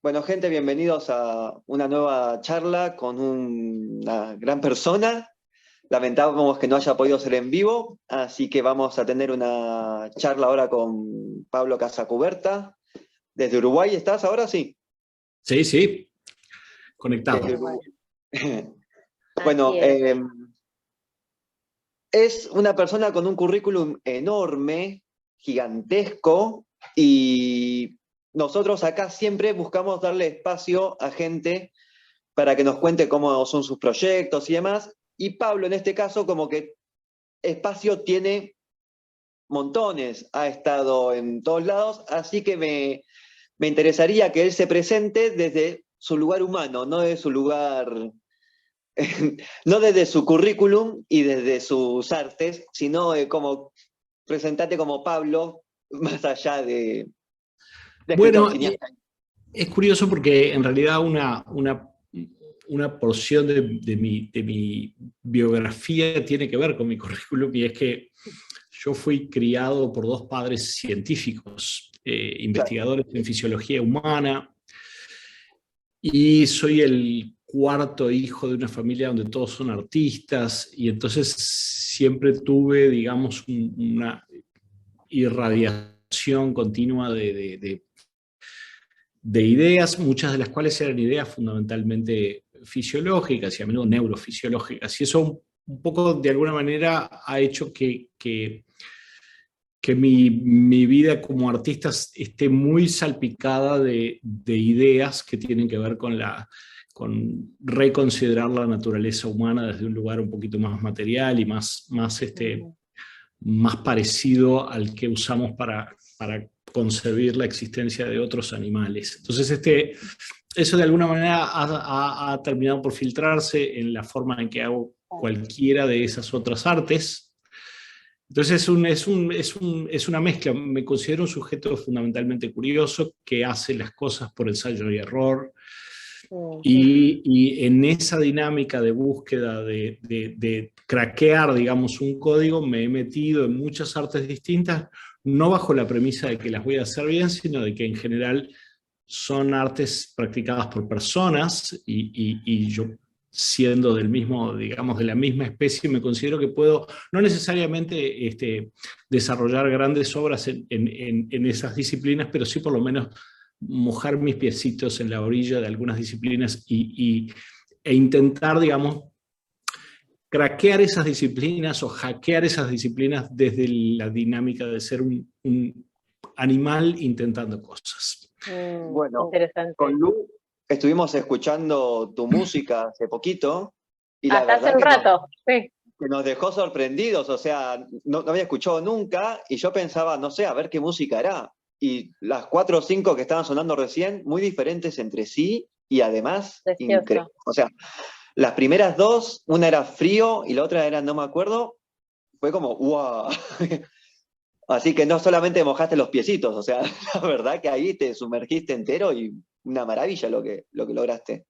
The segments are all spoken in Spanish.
Bueno, gente, bienvenidos a una nueva charla con una gran persona. Lamentamos que no haya podido ser en vivo, así que vamos a tener una charla ahora con Pablo Casacuberta. Desde Uruguay, ¿estás ahora? Sí. Sí, sí, Desde conectado. Uruguay. Así Bueno, es. es una persona con un currículum enorme, gigantesco, y nosotros acá siempre buscamos darle espacio a gente para que nos cuente cómo son sus proyectos y demás. Y Pablo, en este caso, como que espacio tiene montones, ha estado en todos lados, así que me interesaría que él se presente desde su lugar humano, no desde su lugar, no desde su currículum y desde sus artes, sino como presentate como Pablo, más allá de escritor, Bueno, cineasta. es curioso porque en realidad una porción de mi biografía tiene que ver con mi currículum, y es que yo fui criado por dos padres científicos, Claro. investigadores en fisiología humana, y soy el cuarto hijo de una familia donde todos son artistas, y entonces siempre tuve, digamos, una irradiación continua de ideas, muchas de las cuales eran ideas fundamentalmente fisiológicas y a menudo neurofisiológicas. Y eso un poco, de alguna manera, ha hecho que mi vida como artista esté muy salpicada de ideas que tienen que ver con reconsiderar la naturaleza humana desde un lugar un poquito más material y más parecido al que usamos para concebir la existencia de otros animales. Entonces, eso de alguna manera ha terminado por filtrarse en la forma en que hago cualquiera de esas otras artes. Entonces, es una mezcla. Me considero un sujeto fundamentalmente curioso que hace las cosas por ensayo y error. Y en esa dinámica de búsqueda, de craquear, digamos, un código, me he metido en muchas artes distintas, no bajo la premisa de que las voy a hacer bien, sino de que en general son artes practicadas por personas, y yo, siendo del mismo, digamos, de la misma especie, me considero que puedo no necesariamente desarrollar grandes obras en esas disciplinas, pero sí por lo menos mojar mis piecitos en la orilla de algunas disciplinas e intentar, digamos, craquear esas disciplinas o hackear esas disciplinas desde la dinámica de ser un animal intentando cosas. Bueno, con Interesante. Lu estuvimos escuchando tu música hace poquito y la Hasta hace verdad un rato, sí. que nos dejó sorprendidos, o sea, no había escuchado nunca y yo pensaba, no sé, a ver qué música hará. Y las cuatro o cinco que estaban sonando recién, muy diferentes entre sí y además increíbles. Precioso. O sea, las primeras dos, una era Frío y la otra era No me acuerdo, fue como, wow. Así que no solamente mojaste los piecitos, o sea, la verdad que ahí te sumergiste entero y una maravilla lo que lograste.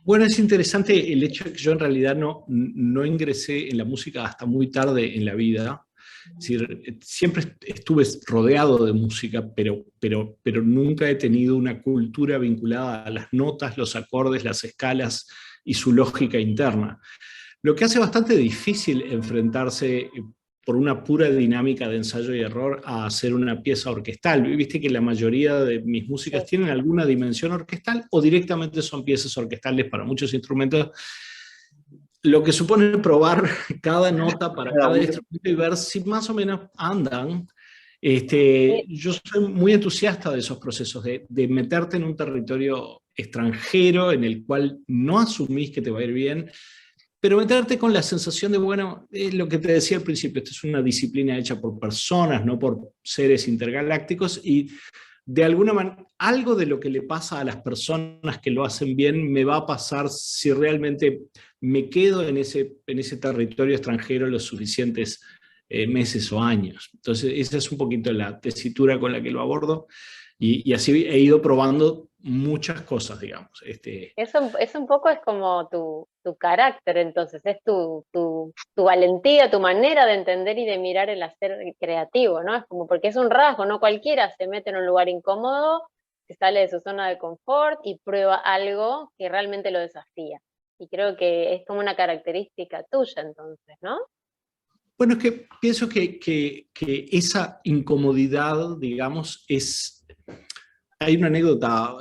Bueno, es interesante el hecho de que yo en realidad no ingresé en la música hasta muy tarde en la vida. Es decir, siempre estuve rodeado de música, pero nunca he tenido una cultura vinculada a las notas, los acordes, las escalas y su lógica interna. Lo que hace bastante difícil enfrentarse por una pura dinámica de ensayo y error a hacer una pieza orquestal. Viste que la mayoría de mis músicas Sí. tienen alguna dimensión orquestal o directamente son piezas orquestales para muchos instrumentos, lo que supone probar cada nota para Cada cada uno. instrumento y ver si más o menos andan. Sí. Yo soy muy entusiasta de esos procesos, de meterte en un territorio extranjero en el cual no asumís que te va a ir bien, pero meterte con la sensación de, bueno, es lo que te decía al principio, esto es una disciplina hecha por personas, no por seres intergalácticos, y de alguna manera, algo de lo que le pasa a las personas que lo hacen bien me va a pasar si realmente me quedo en ese territorio extranjero los suficientes meses o años. Entonces, esa es un poquito la tesitura con la que lo abordo, y así he ido probando muchas cosas, digamos. Es un poco es como tu carácter, entonces, es tu valentía, tu manera de entender y de mirar el hacer creativo, ¿no? Es como porque es un rasgo, no cualquiera se mete en un lugar incómodo se sale de su zona de confort y prueba algo que realmente lo desafía. Y creo que es como una característica tuya entonces, ¿no? Bueno, es que pienso que esa incomodidad, digamos, hay una anécdota,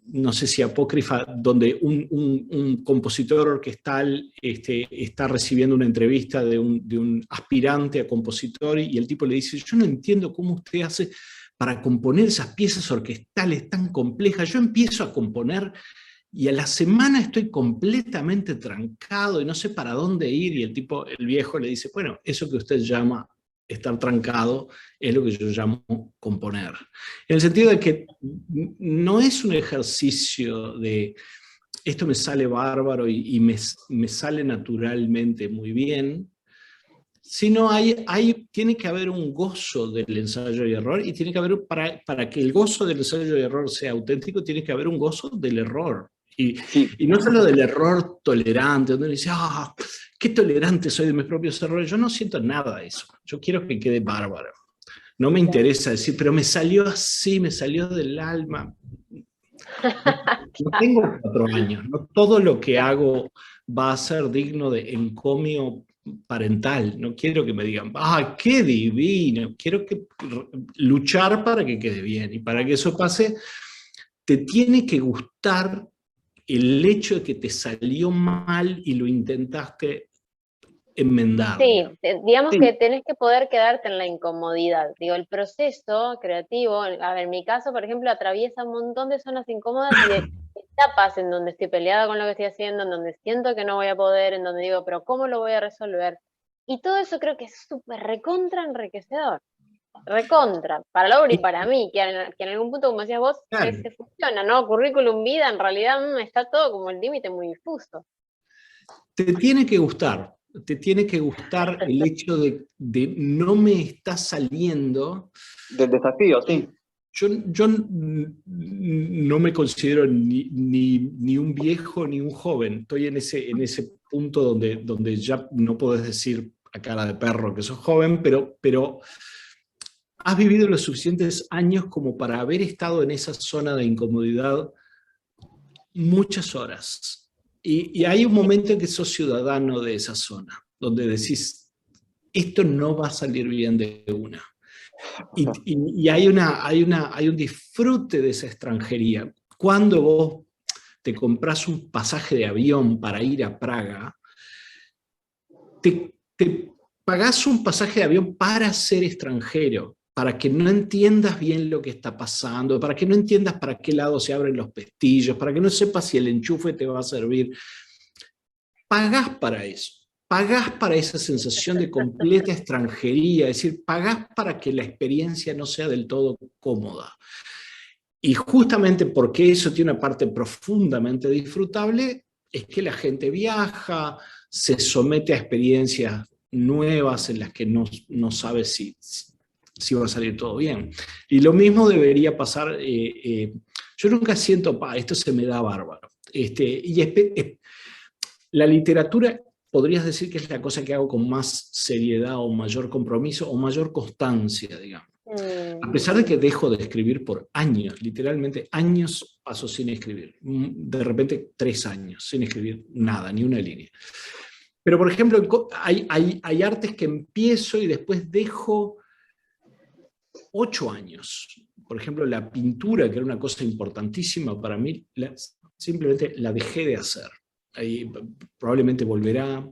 no sé si apócrifa, donde un compositor orquestal está recibiendo una entrevista de un aspirante a compositor y el tipo le dice, yo no entiendo cómo usted hace para componer esas piezas orquestales tan complejas. Yo empiezo a componer y a la semana estoy completamente trancado y no sé para dónde ir. Y el viejo le dice, bueno, eso que usted llama estar trancado es lo que yo llamo componer. En el sentido de que no es un ejercicio de esto me sale bárbaro y me sale naturalmente muy bien, sino tiene que haber un gozo del ensayo y error, y tiene que haber, para que el gozo del ensayo y error sea auténtico, tiene que haber un gozo del error. Sí. Y no solo del error tolerante, donde uno dice, qué tolerante soy de mis propios errores. Yo no siento nada de eso. Yo quiero que quede bárbaro. No me interesa decir, pero me salió así, me salió del alma. No tengo 4 años, no todo lo que hago va a ser digno de encomio parental. No quiero que me digan, qué divino. Quiero luchar para que quede bien. Y para que eso pase, te tiene que gustar el hecho de que te salió mal y lo intentaste enmendar. Sí, digamos Sí. que tenés que poder quedarte en la incomodidad. Digo, el proceso creativo, a ver, en mi caso, por ejemplo, atraviesa un montón de zonas incómodas y de etapas en donde estoy peleada con lo que estoy haciendo, en donde siento que no voy a poder, en donde digo, pero ¿cómo lo voy a resolver? Y todo eso creo que es súper recontra enriquecedor. Recontra, para Laura y para mí, que en algún punto, como decías vos, Claro. se funciona, ¿no? Currículum, vida, en realidad está todo como el límite muy difuso. Te tiene que gustar el hecho de no me está saliendo. Del desafío, sí. Yo no me considero ni un viejo ni un joven. Estoy en ese punto donde ya no podés decir a cara de perro que sos joven, pero has vivido los suficientes años como para haber estado en esa zona de incomodidad muchas horas. Y hay un momento en que sos ciudadano de esa zona, donde decís, esto no va a salir bien de una. Y hay un disfrute de esa extranjería. Cuando vos te compras un pasaje de avión para ir a Praga, te pagás un pasaje de avión para ser extranjero, para que no entiendas bien lo que está pasando, para que no entiendas para qué lado se abren los pestillos, para que no sepas si el enchufe te va a servir. Pagás para eso. Pagás para esa sensación de completa extranjería, es decir, pagás para que la experiencia no sea del todo cómoda. Y justamente porque eso tiene una parte profundamente disfrutable, es que la gente viaja, se somete a experiencias nuevas en las que no sabe si va a salir todo bien. Y lo mismo debería pasar, yo nunca siento, esto se me da bárbaro. La literatura podrías decir que es la cosa que hago con más seriedad o mayor compromiso o mayor constancia, digamos. A pesar de que dejo de escribir por años, literalmente años paso sin escribir. De repente 3 años sin escribir nada, ni una línea. Pero, por ejemplo, hay artes que empiezo y después dejo 8 años. Por ejemplo, la pintura, que era una cosa importantísima para mí, simplemente la dejé de hacer. Ahí probablemente volverá.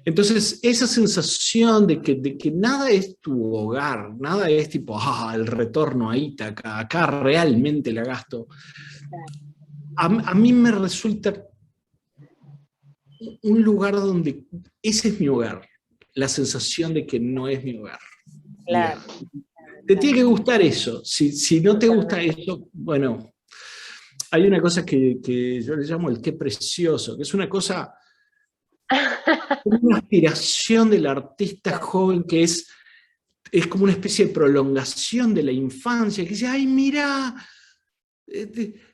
Entonces, esa sensación de que nada es tu hogar, nada es tipo, el retorno a Ítaca, acá realmente la gasto, a mí me resulta un lugar donde ese es mi hogar, la sensación de que no es mi hogar. Claro. Te tiene que gustar eso. Si no te gusta eso, bueno, hay una cosa que yo le llamo el qué precioso, que es una cosa, una aspiración del artista joven que es como una especie de prolongación de la infancia, que dice, ay, mira,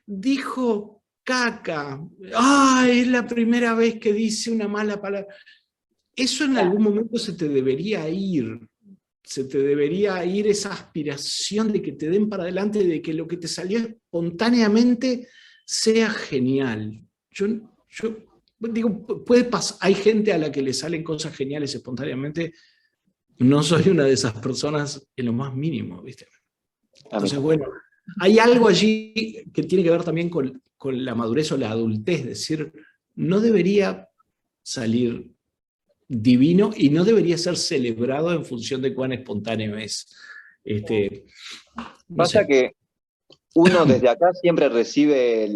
dijo caca, ay, es la primera vez que dice una mala palabra. Eso en algún momento se te debería ir. se te debería ir esa aspiración de que te den para adelante, de que lo que te salió espontáneamente sea genial. Yo digo, puede pasar, hay gente a la que le salen cosas geniales espontáneamente, no soy una de esas personas en lo más mínimo, ¿viste? Entonces, bueno, hay algo allí que tiene que ver también con la madurez o la adultez, es decir, no debería salir divino y no debería ser celebrado en función de cuán espontáneo es. Pasa que uno desde acá siempre recibe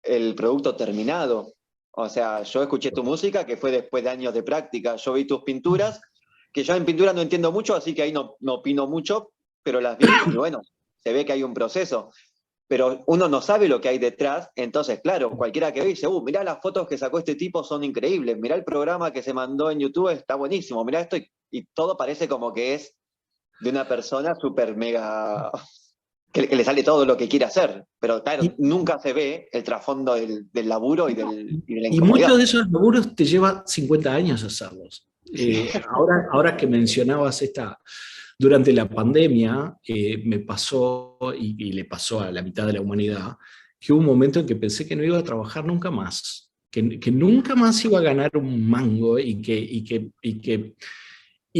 el producto terminado. O sea, yo escuché tu música, que fue después de años de práctica. Yo vi tus pinturas, que yo en pintura no entiendo mucho, así que ahí no opino mucho, pero las vi y bueno, se ve que hay un proceso. Pero uno no sabe lo que hay detrás, entonces, claro, cualquiera que ve dice, mirá las fotos que sacó este tipo son increíbles, mirá el programa que se mandó en YouTube, está buenísimo, mirá esto, y todo parece como que es de una persona súper mega, que le sale todo lo que quiere hacer, pero claro, nunca se ve el trasfondo del laburo y de la incomodidad. Y muchos de esos laburos te lleva 50 años hacerlos. Ahora que mencionabas durante la pandemia, me pasó, y le pasó a la mitad de la humanidad, que hubo un momento en que pensé que no iba a trabajar nunca más, que nunca más iba a ganar un mango, y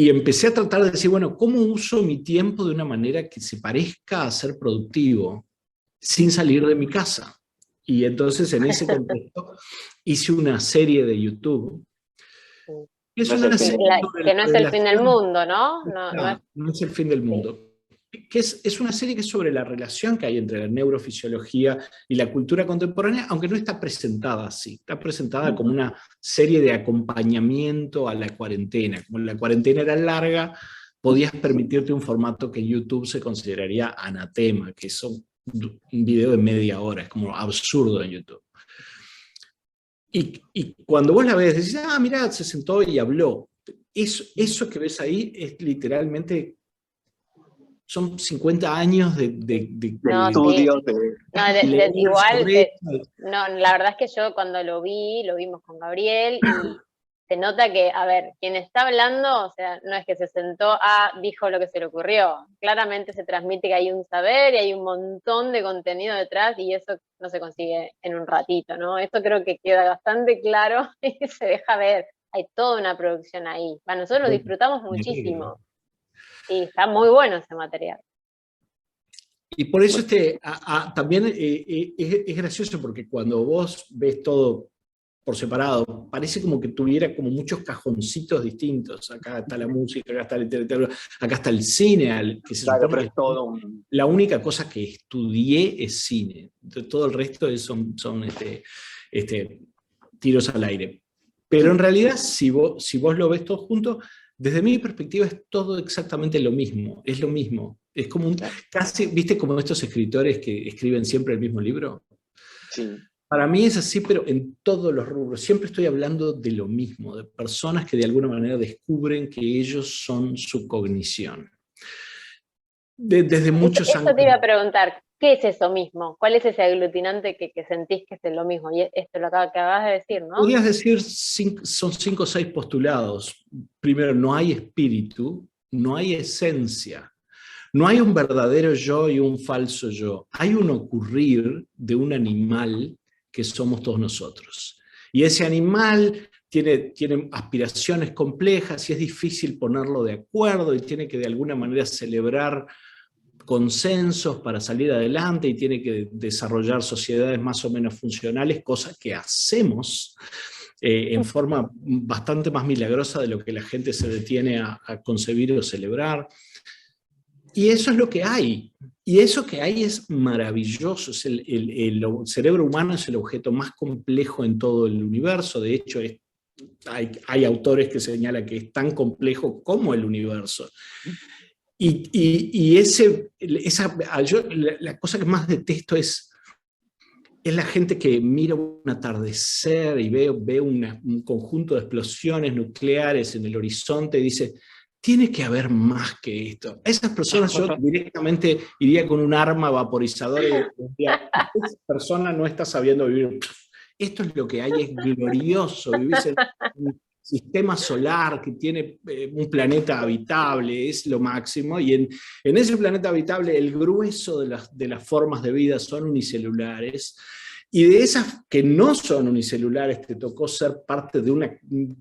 empecé a tratar de decir, bueno, ¿cómo uso mi tiempo de una manera que se parezca a ser productivo sin salir de mi casa? Y entonces en ese contexto hice una serie de YouTube. Que no es el fin del mundo, ¿no? No es el fin del mundo. Que es una serie que es sobre la relación que hay entre la neurofisiología y la cultura contemporánea, aunque no está presentada así. Está presentada como una serie de acompañamiento a la cuarentena. Como la cuarentena era larga, podías permitirte un formato que en YouTube se consideraría anatema, que es un video de media hora, es como absurdo en YouTube. Y cuando vos la ves, decís, mirá, se sentó y habló. Eso que ves ahí es literalmente, son 50 años de estudios. La verdad es que yo cuando lo vimos con Gabriel, y se nota que, a ver, quien está hablando, o sea, no es que se sentó, dijo lo que se le ocurrió. Claramente se transmite que hay un saber y hay un montón de contenido detrás, y eso no se consigue en un ratito, ¿no? Esto creo que queda bastante claro y se deja ver. Hay toda una producción ahí. Nosotros lo disfrutamos muchísimo. Y está muy bueno ese material. Y por eso también es gracioso, porque cuando vos ves todo por separado, parece como que tuviera como muchos cajoncitos distintos. Acá está la música, acá está la literatura, acá está el cine, que se supone que es todo la única cosa que estudié es cine. Entonces, todo el resto son tiros al aire. Pero en realidad, si vos lo ves todo junto, desde mi perspectiva es todo exactamente lo mismo, es lo mismo. Es como casi, ¿viste como estos escritores que escriben siempre el mismo libro? Sí. Para mí es así, pero en todos los rubros. Siempre estoy hablando de lo mismo, de personas que de alguna manera descubren que ellos son su cognición. Desde muchos ángulos. Eso te iba a preguntar, ¿qué es eso mismo? ¿Cuál es ese aglutinante que sentís que es lo mismo? Y esto lo acabas de decir, ¿no? Podrías decir, son 5 o 6 postulados. Primero, no hay espíritu, no hay esencia. No hay un verdadero yo y un falso yo. Hay un ocurrir de un animal que somos todos nosotros. Y ese animal tiene aspiraciones complejas y es difícil ponerlo de acuerdo, y tiene que de alguna manera celebrar consensos para salir adelante, y tiene que desarrollar sociedades más o menos funcionales, cosas que hacemos en forma bastante más milagrosa de lo que la gente se detiene a concebir o celebrar. Y eso es lo que hay. Y eso que hay es maravilloso. El cerebro humano es el objeto más complejo en todo el universo. De hecho, hay autores que señalan que es tan complejo como el universo. La cosa que más detesto es la gente que mira un atardecer y ve un conjunto de explosiones nucleares en el horizonte y dice, tiene que haber más que esto. A esas personas yo directamente iría con un arma vaporizadora y diría, esa persona no está sabiendo vivir. Esto es lo que hay, es glorioso. Vivís en sistema solar, que tiene un planeta habitable, es lo máximo, y en ese planeta habitable el grueso de las formas de vida son unicelulares, y de esas que no son unicelulares te tocó ser parte de un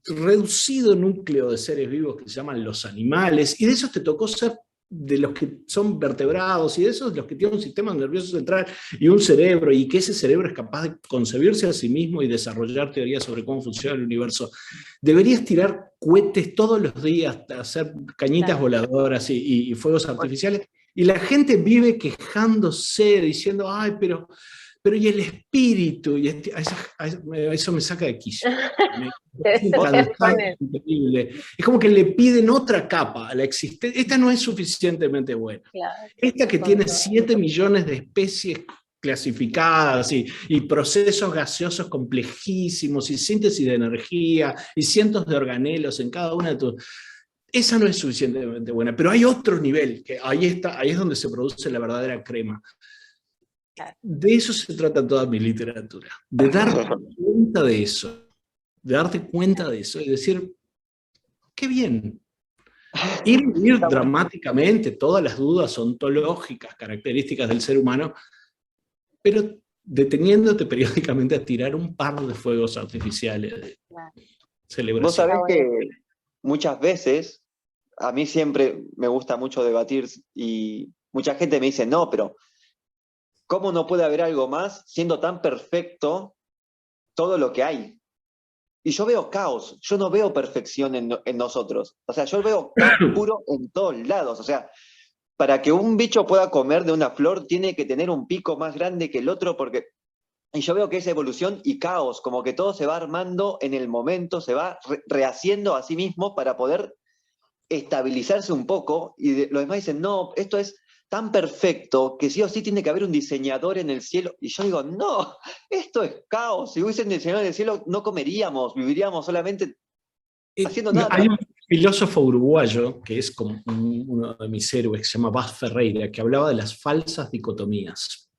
reducido núcleo de seres vivos que se llaman los animales, y de esos te tocó ser de los que son vertebrados, y de esos de los que tienen un sistema nervioso central y un cerebro, y que ese cerebro es capaz de concebirse a sí mismo y desarrollar teorías sobre cómo funciona el universo. Deberías tirar cohetes todos los días, hacer cañitas voladoras y fuegos artificiales, y la gente vive quejándose, diciendo, ay, pero y el espíritu, y eso me saca de quicio. Increíble. Es como que le piden otra capa a la existencia. Esta no es suficientemente buena. Claro, esta que tiene 7 millones de especies clasificadas y procesos gaseosos complejísimos y síntesis de energía y cientos de organelos en cada una de tus... Esa no es suficientemente buena, pero hay otro nivel, que ahí es donde se produce la verdadera crema. De eso se trata toda mi literatura, de darte cuenta de eso, y decir, qué bien. Ir dramáticamente todas las dudas ontológicas, características del ser humano, pero deteniéndote periódicamente a tirar un par de fuegos artificiales de celebración. Vos sabés que muchas veces, a mí siempre me gusta mucho debatir, y mucha gente me dice, no, pero ¿cómo no puede haber algo más siendo tan perfecto todo lo que hay? Y yo veo caos, yo no veo perfección en nosotros. O sea, yo veo caos puro en todos lados. O sea, para que un bicho pueda comer de una flor, tiene que tener un pico más grande que el otro, porque... Y yo veo que es evolución y caos, como que todo se va armando en el momento, se va rehaciendo a sí mismo para poder estabilizarse un poco, y los demás dicen, no, esto es tan perfecto que sí o sí tiene que haber un diseñador en el cielo. Y yo digo, no, esto es caos. Si hubiesen diseñador en el cielo, no comeríamos, viviríamos solamente haciendo nada. Hay un filósofo uruguayo, que es como uno de mis héroes, que se llama Paz Ferreira, que hablaba de las falsas dicotomías.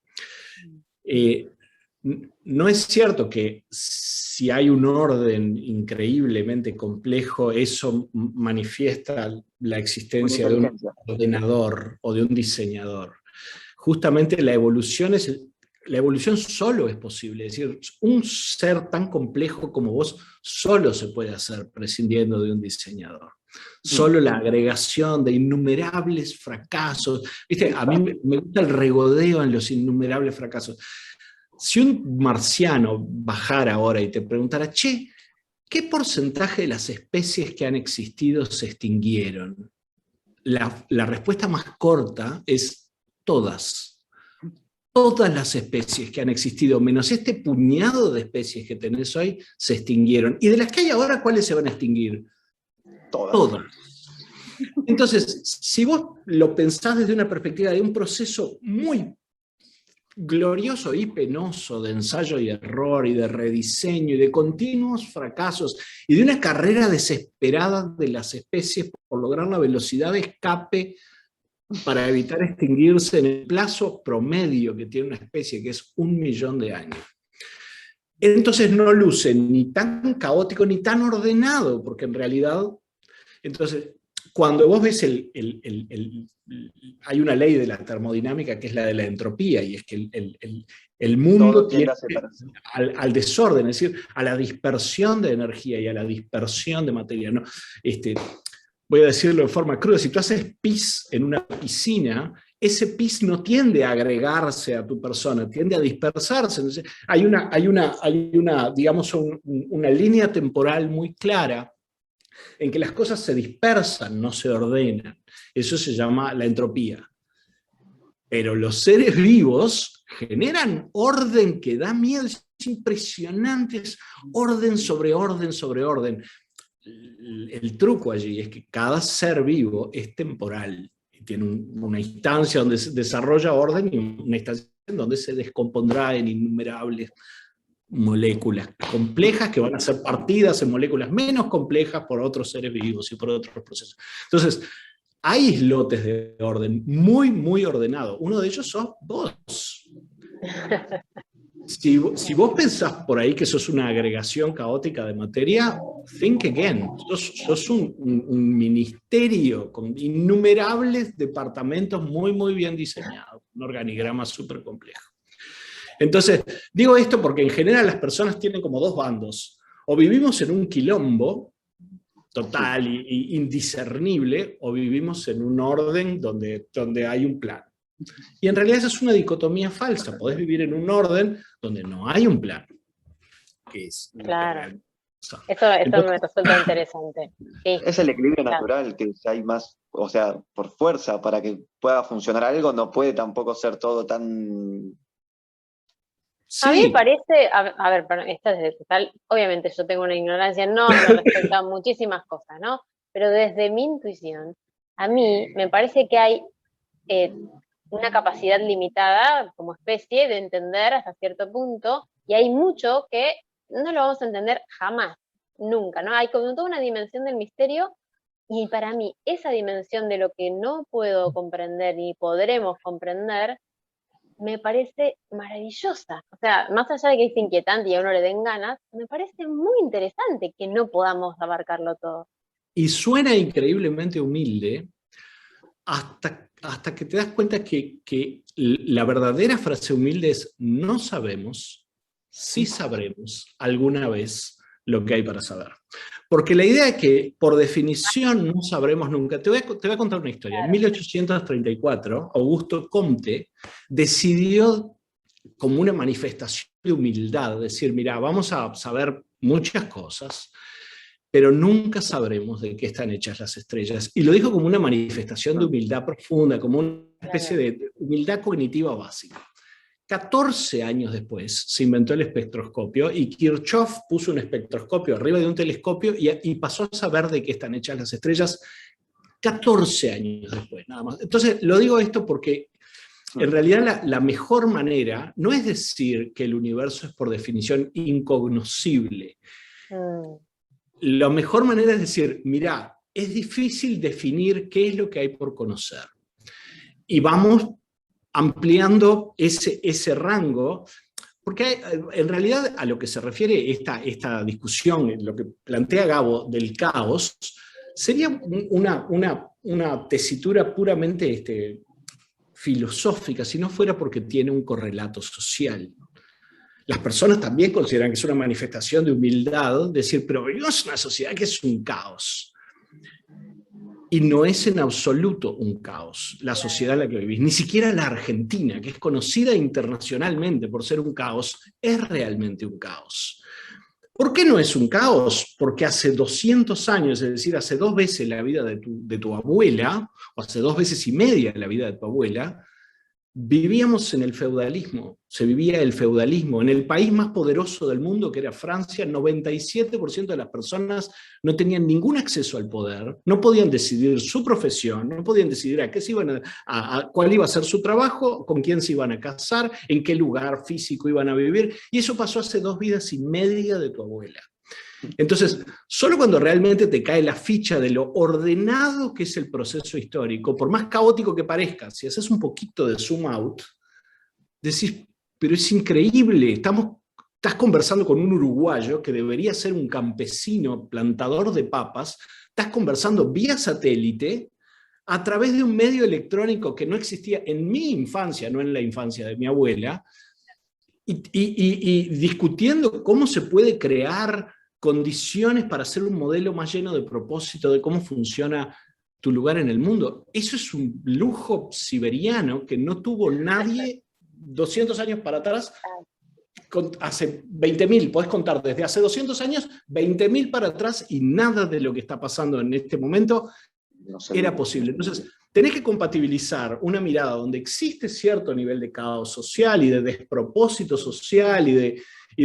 No es cierto que si hay un orden increíblemente complejo, eso manifiesta la existencia de un ordenador o de un diseñador. Justamente la evolución solo es posible. Es decir, un ser tan complejo como vos solo se puede hacer prescindiendo de un diseñador. Solo la agregación de innumerables fracasos. ¿Viste? A mí me gusta el regodeo en los innumerables fracasos. Si un marciano bajara ahora y te preguntara, che, ¿qué porcentaje de las especies que han existido se extinguieron? La respuesta más corta es todas. Todas las especies que han existido, menos este puñado de especies que tenés hoy, se extinguieron. Y de las que hay ahora, ¿cuáles se van a extinguir? Todas. Entonces, si vos lo pensás desde una perspectiva de un proceso muy glorioso y penoso de ensayo y error y de rediseño y de continuos fracasos y de una carrera desesperada de las especies por lograr la velocidad de escape para evitar extinguirse en el plazo promedio que tiene una especie, que es 1 millón de años. Entonces no luce ni tan caótico ni tan ordenado, porque en realidad, entonces, cuando vos ves hay una ley de la termodinámica que es la de la entropía, y es que el mundo tiende al desorden, es decir, a la dispersión de energía y a la dispersión de materia, ¿no? Voy a decirlo de forma cruda, si tú haces pis en una piscina, ese pis no tiende a agregarse a tu persona, tiende a dispersarse. Entonces, hay una digamos, una línea temporal muy clara en que las cosas se dispersan, no se ordenan. Eso se llama la entropía. Pero los seres vivos generan orden que da miedo, es impresionante, es orden sobre orden sobre orden. El truco allí es que cada ser vivo es temporal, y tiene una instancia donde se desarrolla orden y una instancia en donde se descompondrá en innumerables moléculas complejas que van a ser partidas en moléculas menos complejas por otros seres vivos y por otros procesos. Entonces, hay islotes de orden muy, muy ordenado. Uno de ellos sos vos. Si vos pensás por ahí que sos una agregación caótica de materia, think again. Sos un ministerio con innumerables departamentos muy, muy bien diseñados, un organigrama súper complejo. Entonces, digo esto porque en general las personas tienen como dos bandos. O vivimos en un quilombo total e indiscernible, o vivimos en un orden donde hay un plan. Y en realidad esa es una dicotomía falsa. Podés vivir en un orden donde no hay un plan. Claro. Eso me resulta interesante. Sí. Es el equilibrio natural, que hay más, o sea, por fuerza, para que pueda funcionar algo, no puede tampoco ser todo tan... Sí. A mí me parece, a ver, esta es desde total, obviamente yo tengo una ignorancia enorme respecto a muchísimas cosas, ¿no? Pero desde mi intuición, a mí me parece que hay una capacidad limitada como especie de entender hasta cierto punto, y hay mucho que no lo vamos a entender jamás, nunca, ¿no? Hay como toda una dimensión del misterio, y para mí esa dimensión de lo que no puedo comprender ni podremos comprender, me parece maravillosa. O sea, más allá de que es inquietante y a uno le den ganas, me parece muy interesante que no podamos abarcarlo todo. Y suena increíblemente humilde, hasta que te das cuenta que la verdadera frase humilde es: no sabemos, sí sabremos alguna vez lo que hay para saber. Porque la idea es que, por definición, no sabremos nunca. Te voy a contar una historia. En 1834, Augusto Comte decidió, como una manifestación de humildad, decir: mira, vamos a saber muchas cosas, pero nunca sabremos de qué están hechas las estrellas. Y lo dijo como una manifestación de humildad profunda, como una especie de humildad cognitiva básica. 14 años después se inventó el espectroscopio, y Kirchhoff puso un espectroscopio arriba de un telescopio y pasó a saber de qué están hechas las estrellas 14 años después, nada más. Entonces, lo digo esto porque en realidad la mejor manera no es decir que el universo es por definición incognoscible. La mejor manera es decir: mirá, es difícil definir qué es lo que hay por conocer. Y vamos ampliando ese rango, porque en realidad a lo que se refiere esta discusión, lo que plantea Gabo del caos, sería una tesitura puramente filosófica, si no fuera porque tiene un correlato social. Las personas también consideran que es una manifestación de humildad decir: pero vivimos en una sociedad que es un caos. Y no es en absoluto un caos la sociedad en la que vivís. Ni siquiera la Argentina, que es conocida internacionalmente por ser un caos, es realmente un caos. ¿Por qué no es un caos? Porque hace 200 años, es decir, hace 2 veces la vida de tu abuela, o hace 2 veces y media la vida de tu abuela, vivíamos en el feudalismo. Se vivía el feudalismo. En el país más poderoso del mundo, que era Francia, 97% de las personas no tenían ningún acceso al poder, no podían decidir su profesión, no podían decidir a qué se iban cuál iba a ser su trabajo, con quién se iban a casar, en qué lugar físico iban a vivir, y eso pasó hace 2 vidas y media de tu abuela. Entonces, solo cuando realmente te cae la ficha de lo ordenado que es el proceso histórico, por más caótico que parezca, si haces un poquito de zoom out, decís: pero es increíble, estás conversando con un uruguayo que debería ser un campesino plantador de papas, estás conversando vía satélite a través de un medio electrónico que no existía en mi infancia, no en la infancia de mi abuela, y discutiendo cómo se puede crear condiciones para hacer un modelo más lleno de propósito de cómo funciona tu lugar en el mundo. Eso es un lujo siberiano que no tuvo nadie 200 años para atrás. Hace 20.000, podés contar desde hace 200 años, 20.000 para atrás, y nada de lo que está pasando en este momento era posible. Entonces, tenés que compatibilizar una mirada donde existe cierto nivel de caos social y de despropósito social y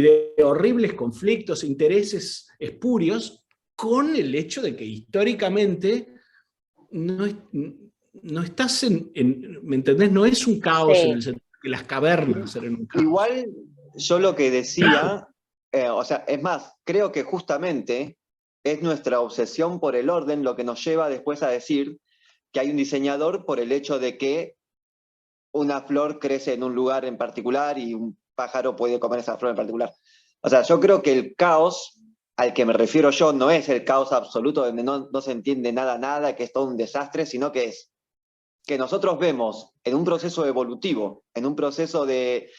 de horribles conflictos, intereses espurios, con el hecho de que históricamente no estás ¿me entendés? No es un caos en el sentido de que las cavernas eran un caos. Igual yo lo que decía, o sea, es más, creo que justamente es nuestra obsesión por el orden lo que nos lleva después a decir que hay un diseñador por el hecho de que una flor crece en un lugar en particular y un pájaro puede comer esa flor en particular. O sea, yo creo que el caos al que me refiero yo no es el caos absoluto donde no se entiende nada, que es todo un desastre, sino que es que nosotros vemos en un proceso evolutivo, en un proceso de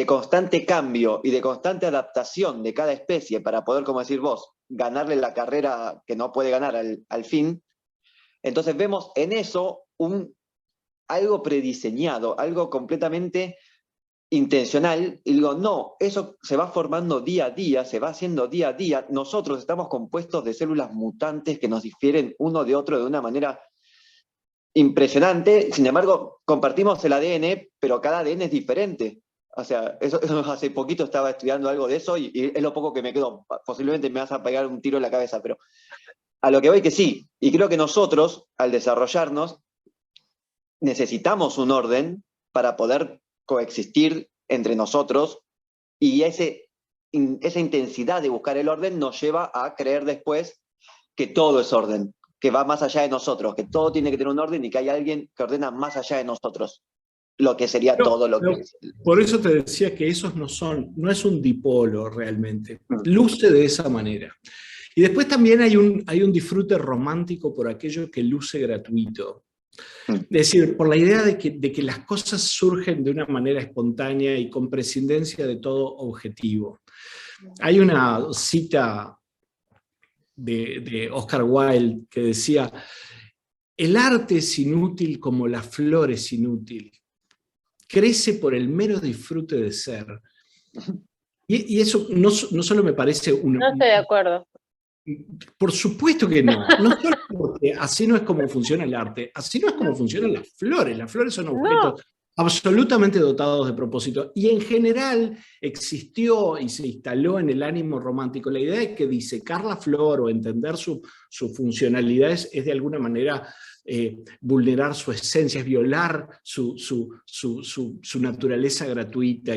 constante cambio y de constante adaptación de cada especie para poder, como decir vos, ganarle la carrera que no puede ganar al fin. Entonces vemos en eso algo prediseñado, algo completamente intencional, y digo, no, eso se va formando día a día, se va haciendo día a día. Nosotros estamos compuestos de células mutantes que nos difieren uno de otro de una manera impresionante. Sin embargo, compartimos el ADN, pero cada ADN es diferente. O sea, eso hace poquito estaba estudiando algo de eso y es lo poco que me quedó. Posiblemente me vas a pegar un tiro en la cabeza, pero a lo que voy que sí. Y creo que nosotros, al desarrollarnos, necesitamos un orden para poder coexistir entre nosotros, y esa intensidad de buscar el orden nos lleva a creer después que todo es orden, que va más allá de nosotros, que todo tiene que tener un orden y que hay alguien que ordena más allá de nosotros, lo que sería todo lo que es. Por eso te decía que esos no es un dipolo realmente, luce de esa manera. Y después también hay un disfrute romántico por aquello que luce gratuito. Es decir, por la idea de que las cosas surgen de una manera espontánea y con prescindencia de todo objetivo. Hay una cita de Oscar Wilde que decía: el arte es inútil como la flor es inútil. Crece por el mero disfrute de ser. Y eso no solo me parece No estoy de acuerdo. Por supuesto que no. No solo porque así no es como funciona el arte, así no es como funcionan las flores. Las flores son objetos absolutamente dotados de propósito. Y en general existió y se instaló en el ánimo romántico la idea de que disecar la flor o entender su funcionalidad es de alguna manera vulnerar su esencia, es violar su naturaleza gratuita.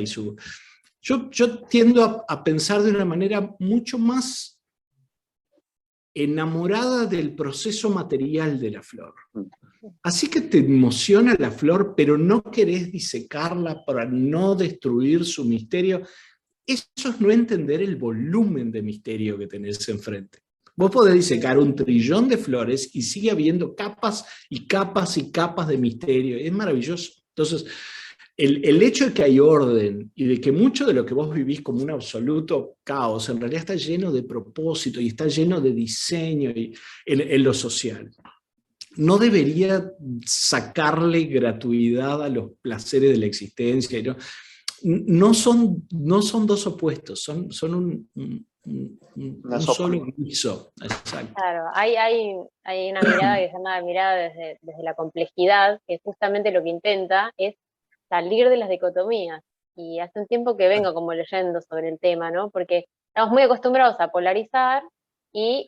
Yo tiendo a pensar de una manera mucho más enamorada del proceso material de la flor. Así que te emociona la flor, pero no querés disecarla para no destruir su misterio. Eso es no entender el volumen de misterio que tenés enfrente. Vos podés disecar 1 trillón de flores y sigue habiendo capas y capas y capas de misterio. Es maravilloso. Entonces, el hecho de que hay orden y de que mucho de lo que vos vivís como un absoluto caos en realidad está lleno de propósito y está lleno de diseño en lo social, no debería sacarle gratuidad a los placeres de la existencia. No son dos opuestos, son un solo guiso. Exacto. Claro, hay una mirada que se llama mirada desde la complejidad, que justamente lo que intenta es salir de las dicotomías. Y hace un tiempo que vengo como leyendo sobre el tema, ¿no? Porque estamos muy acostumbrados a polarizar y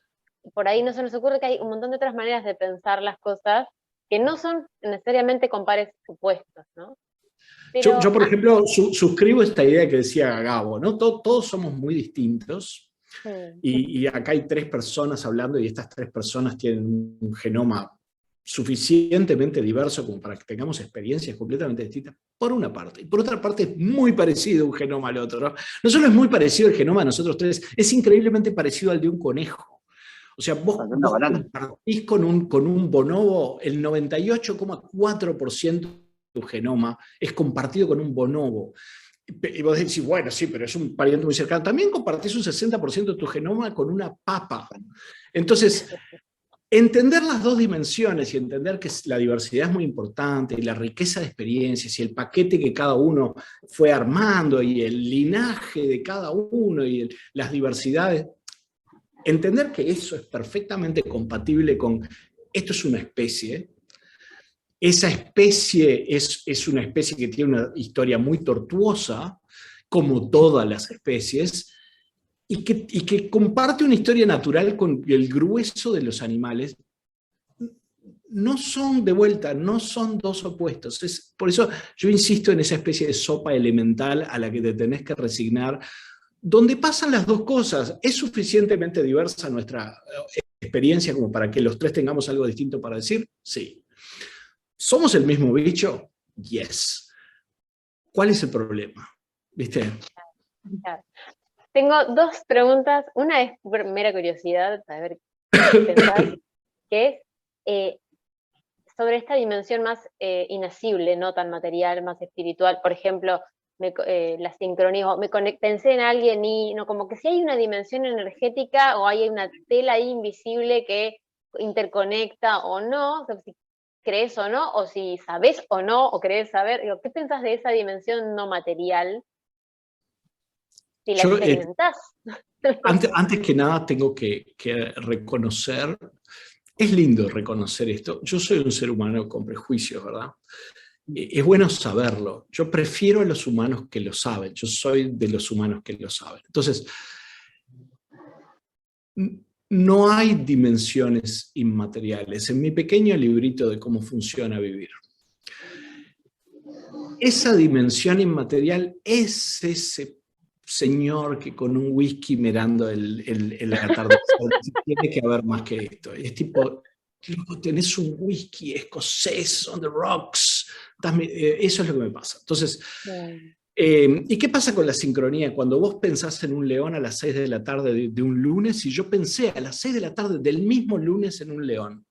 por ahí no se nos ocurre que hay un montón de otras maneras de pensar las cosas que no son necesariamente con pares supuestos, ¿no? Pero, yo por ejemplo, suscribo esta idea que decía Gabo, ¿no? Todos somos muy distintos y acá hay 3 personas hablando y estas 3 personas tienen un genoma suficientemente diverso como para que tengamos experiencias completamente distintas, por una parte. Y por otra parte es muy parecido un genoma al otro, ¿no? No solo es muy parecido el genoma de nosotros 3, es increíblemente parecido al de un conejo. O sea, vos compartís con un bonobo, el 98,4% de tu genoma es compartido con un bonobo. Y vos decís, bueno, sí, pero es un pariente muy cercano. También compartís un 60% de tu genoma con una papa. Entonces, entender las 2 dimensiones y entender que la diversidad es muy importante y la riqueza de experiencias y el paquete que cada uno fue armando y el linaje de cada uno y las diversidades, entender que eso es perfectamente compatible con esto es una especie. Esa especie es una especie que tiene una historia muy tortuosa, como todas las especies, y que comparte una historia natural con el grueso de los animales. No son, de vuelta, no son 2 opuestos. Por eso yo insisto en esa especie de sopa elemental a la que te tenés que resignar, donde pasan las 2 cosas. ¿Es suficientemente diversa nuestra experiencia como para que los 3 tengamos algo distinto para decir? Sí. ¿Somos el mismo bicho? Yes. ¿Cuál es el problema? ¿viste? Claro. Tengo dos preguntas. Una es mera curiosidad, a ver qué pensás, que es sobre esta dimensión más inasible, no tan material, más espiritual. Por ejemplo, la sincronía, pensé en alguien y no, como que si hay una dimensión energética o hay una tela ahí invisible que interconecta o no, o sea, si crees o no, o si sabes o no, o crees saber. Digo, ¿qué pensás de esa dimensión no material? Si la Yo, experimentás. antes que nada tengo que reconocer, es lindo reconocer esto. Yo soy un ser humano con prejuicios, ¿verdad? Es bueno saberlo. Yo prefiero a los humanos que lo saben. Yo soy de los humanos que lo saben. Entonces, no hay dimensiones inmateriales. En mi pequeño librito de cómo funciona vivir, esa dimensión inmaterial es ese señor que con un whisky mirando el atardecer tiene que haber más que esto. Es tipo, tenés un whisky escocés on the rocks. Eso es lo que me pasa. Entonces, ¿y qué pasa con la sincronía? Cuando vos pensás en un león a las 6 de la tarde de un lunes, y yo pensé a las 6 de la tarde del mismo lunes en un león.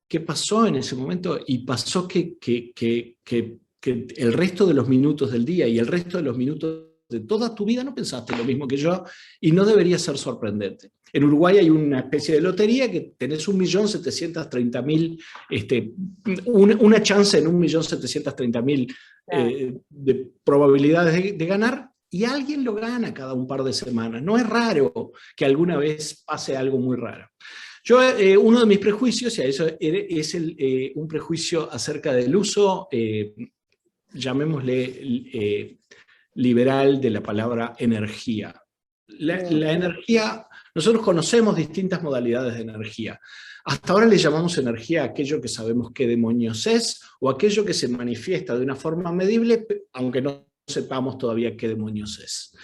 ¿Qué pasó en ese momento? Y pasó que el resto de los minutos del día y el resto de los minutos de toda tu vida no pensaste lo mismo que yo, y no debería ser sorprendente. En Uruguay hay una especie de lotería que tenés 1.730.000, una chance en 1.730.000 de probabilidades de ganar, y alguien lo gana cada un par de semanas. No es raro que alguna vez pase algo muy raro. Yo, uno de mis prejuicios, y eso es un prejuicio acerca del uso, llamémosle liberal, de la palabra energía. La energía, nosotros conocemos distintas modalidades de energía. Hasta ahora le llamamos energía a aquello que sabemos qué demonios es, o aquello que se manifiesta de una forma medible, aunque no sepamos todavía qué demonios es.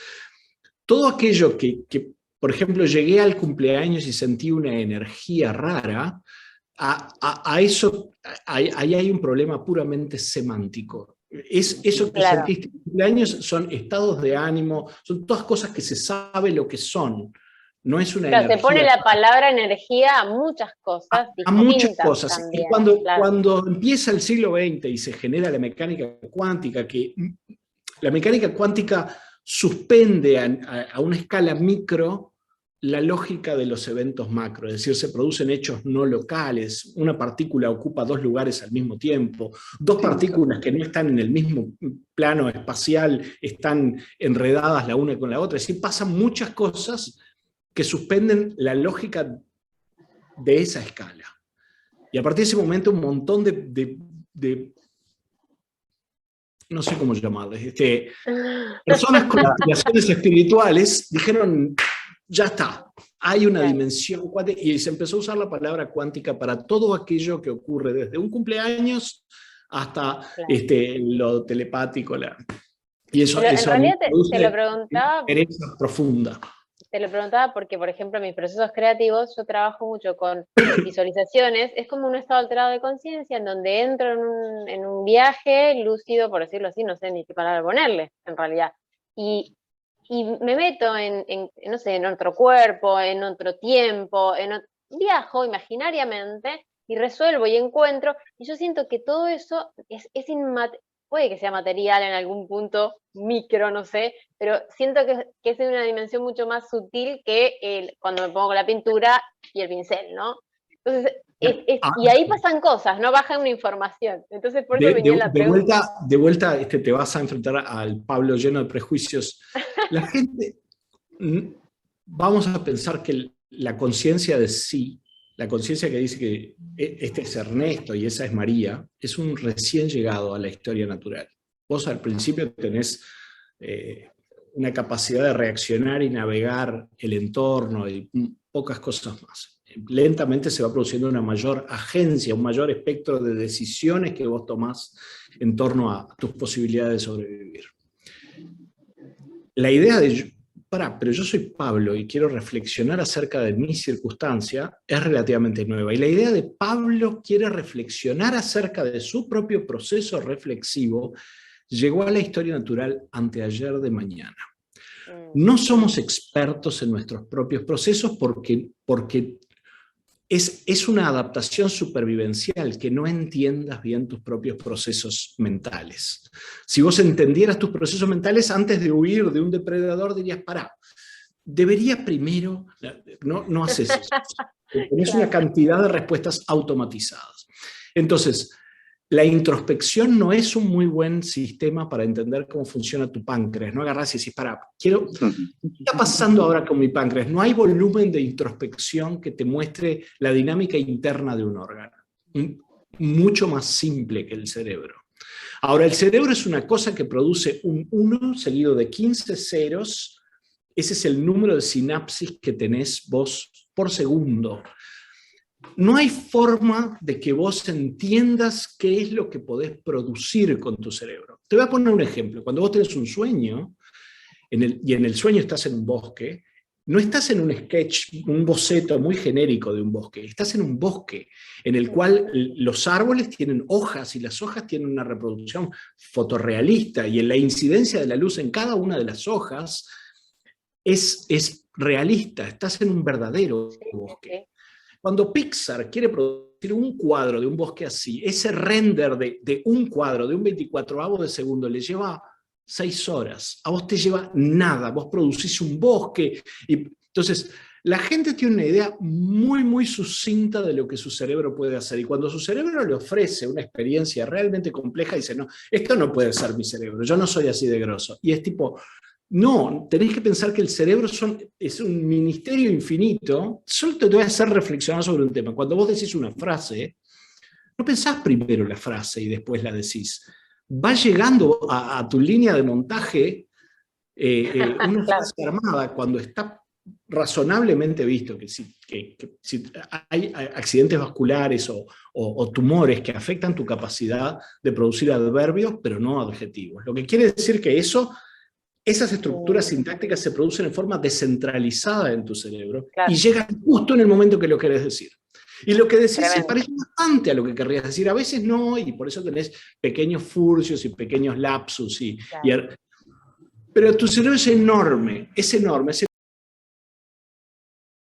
Todo aquello que por ejemplo, llegué al cumpleaños y sentí una energía rara, ahí hay un problema puramente semántico. Eso que sentiste en el cumpleaños son estados de ánimo, son todas cosas que se sabe lo que son. No es una energía. Se pone la palabra energía a muchas cosas. A muchas cosas. También, y cuando empieza el siglo XX y se genera la mecánica cuántica, que la mecánica cuántica suspende a una escala micro la lógica de los eventos macro, es decir, se producen hechos no locales, una partícula ocupa dos lugares al mismo tiempo, dos partículas que no están en el mismo plano espacial están enredadas la una con la otra, es decir, pasan muchas cosas que suspenden la lógica de esa escala. Y a partir de ese momento un montón de no sé cómo llamarles, personas con aspiraciones espirituales dijeron, ya está, hay una dimensión cuántica, y se empezó a usar la palabra cuántica para todo aquello que ocurre, desde un cumpleaños hasta lo telepático. Y eso en realidad te lo preguntaba. Interesa profunda. Te lo preguntaba porque, por ejemplo, en mis procesos creativos yo trabajo mucho con visualizaciones. Es como un estado alterado de conciencia en donde entro en un viaje lúcido, por decirlo así, no sé ni qué palabra ponerle, en realidad. Y me meto no sé, en otro cuerpo, en otro tiempo, viajo imaginariamente y resuelvo y encuentro. Y yo siento que todo eso es puede que sea material en algún punto micro, no sé, pero siento que es de una dimensión mucho más sutil que cuando me pongo con la pintura y el pincel, ¿no? Entonces, y ahí pasan cosas, no baja una información. Entonces, por eso venía la pregunta. De vuelta te vas a enfrentar al Pablo lleno de prejuicios. La gente, vamos a pensar que la conciencia de sí, la conciencia que dice que este es Ernesto y esa es María, es un recién llegado a la historia natural. Vos al principio tenés una capacidad de reaccionar y navegar el entorno y pocas cosas más. Lentamente se va produciendo una mayor agencia, un mayor espectro de decisiones que vos tomás en torno a tus posibilidades de sobrevivir. La idea de, pero yo soy Pablo y quiero reflexionar acerca de mi circunstancia, es relativamente nueva. Y la idea de Pablo quiere reflexionar acerca de su propio proceso reflexivo llegó a la historia natural anteayer de mañana. No somos expertos en nuestros propios procesos porque es una adaptación supervivencial que no entiendas bien tus propios procesos mentales. Si vos entendieras tus procesos mentales antes de huir de un depredador, dirías, pará, debería primero, no haces eso. Tenés una cantidad de respuestas automatizadas. Entonces, la introspección no es un muy buen sistema para entender cómo funciona tu páncreas. No agarrás y decís, pará, ¿qué está pasando ahora con mi páncreas? No hay volumen de introspección que te muestre la dinámica interna de un órgano. Mucho más simple que el cerebro. Ahora, el cerebro es una cosa que produce un 1 seguido de 15 ceros. Ese es el número de sinapsis que tenés vos por segundo. No hay forma de que vos entiendas qué es lo que podés producir con tu cerebro. Te voy a poner un ejemplo. Cuando vos tenés un sueño, y en el sueño estás en un bosque, no estás en un sketch, un boceto muy genérico de un bosque, estás en un bosque en el cual los árboles tienen hojas y las hojas tienen una reproducción fotorrealista y en la incidencia de la luz en cada una de las hojas es realista, estás en un verdadero bosque. Cuando Pixar quiere producir un cuadro de un bosque así, ese render de un cuadro de un 24avo de segundo le lleva 6 horas. A vos te lleva nada, vos producís un bosque. Entonces, la gente tiene una idea muy, muy sucinta de lo que su cerebro puede hacer. Y cuando su cerebro le ofrece una experiencia realmente compleja, dice, no, esto no puede ser mi cerebro, yo no soy así de grosso. Y es tipo, no, tenés que pensar que el cerebro es un ministerio infinito. Solo te voy a hacer reflexionar sobre un tema. Cuando vos decís una frase, no pensás primero la frase y después la decís. Va llegando a tu línea de montaje una frase armada cuando está razonablemente visto que si hay accidentes vasculares o tumores que afectan tu capacidad de producir adverbios, pero no adjetivos. Lo que quiere decir que esas estructuras sintácticas se producen en forma descentralizada en tu cerebro y llegan justo en el momento que lo querés decir. Y lo que decís se parece bastante a lo que querrías decir, a veces no, y por eso tenés pequeños furcios y pequeños lapsus. Pero tu cerebro es enorme, es enorme.